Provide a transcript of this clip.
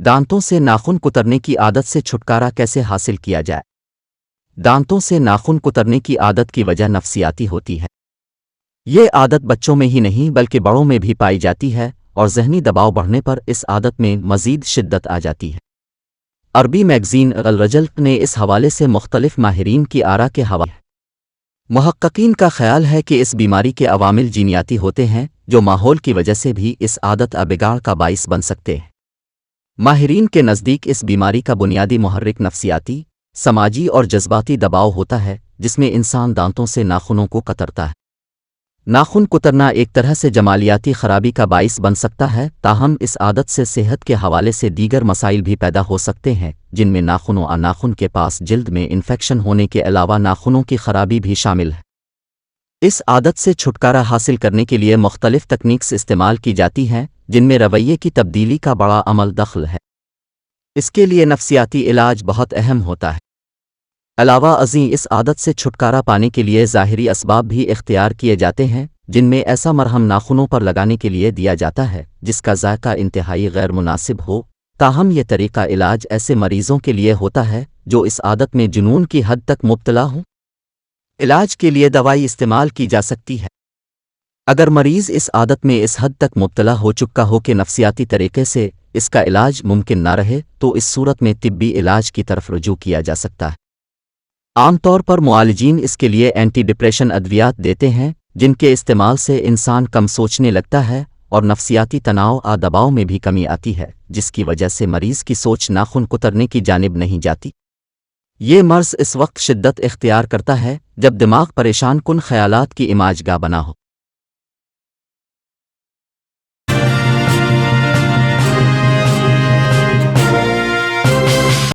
دانتوں سے ناخن کترنے کی عادت سے چھٹکارا کیسے حاصل کیا جائے؟ دانتوں سے ناخن کترنے کی عادت کی وجہ نفسیاتی ہوتی ہے۔ یہ عادت بچوں میں ہی نہیں بلکہ بڑوں میں بھی پائی جاتی ہے، اور ذہنی دباؤ بڑھنے پر اس عادت میں مزید شدت آ جاتی ہے۔ عربی میگزین الرجل نے اس حوالے سے مختلف ماہرین کی آراء کے حوالے محققین کا خیال ہے کہ اس بیماری کے عوامل جینیاتی ہوتے ہیں، جو ماحول کی وجہ سے بھی اس عادت بگاڑ کا باعث بن سکتے ہیں۔ ماہرین کے نزدیک اس بیماری کا بنیادی محرک نفسیاتی، سماجی اور جذباتی دباؤ ہوتا ہے، جس میں انسان دانتوں سے ناخنوں کو کترتا ہے۔ ناخن کترنا ایک طرح سے جمالیاتی خرابی کا باعث بن سکتا ہے، تاہم اس عادت سے صحت کے حوالے سے دیگر مسائل بھی پیدا ہو سکتے ہیں، جن میں ناخنوں اور ناخن کے پاس جلد میں انفیکشن ہونے کے علاوہ ناخنوں کی خرابی بھی شامل ہے۔ اس عادت سے چھٹکارا حاصل کرنے کے لیے مختلف تکنیکس استعمال کی جاتی ہیں، جن میں رویے کی تبدیلی کا بڑا عمل دخل ہے۔ اس کے لیے نفسیاتی علاج بہت اہم ہوتا ہے۔ علاوہ ازیں اس عادت سے چھٹکارا پانے کے لیے ظاہری اسباب بھی اختیار کیے جاتے ہیں، جن میں ایسا مرہم ناخنوں پر لگانے کے لیے دیا جاتا ہے جس کا ذائقہ انتہائی غیر مناسب ہو۔ تاہم یہ طریقہ علاج ایسے مریضوں کے لیے ہوتا ہے جو اس عادت میں جنون کی حد تک مبتلا ہوں۔ علاج کے لیے دوائی استعمال کی جا سکتی ہے۔ اگر مریض اس عادت میں اس حد تک مبتلا ہو چکا ہو کہ نفسیاتی طریقے سے اس کا علاج ممکن نہ رہے، تو اس صورت میں طبی علاج کی طرف رجوع کیا جا سکتا ہے۔ عام طور پر معالجین اس کے لیے اینٹی ڈپریشن ادویات دیتے ہیں، جن کے استعمال سے انسان کم سوچنے لگتا ہے اور نفسیاتی تناؤ دباؤ میں بھی کمی آتی ہے، جس کی وجہ سے مریض کی سوچ ناخن کترنے کی جانب نہیں جاتی۔ یہ مرض اس وقت شدت اختیار کرتا ہے جب دماغ پریشان کن خیالات کی اماج گاہ بنا ہو۔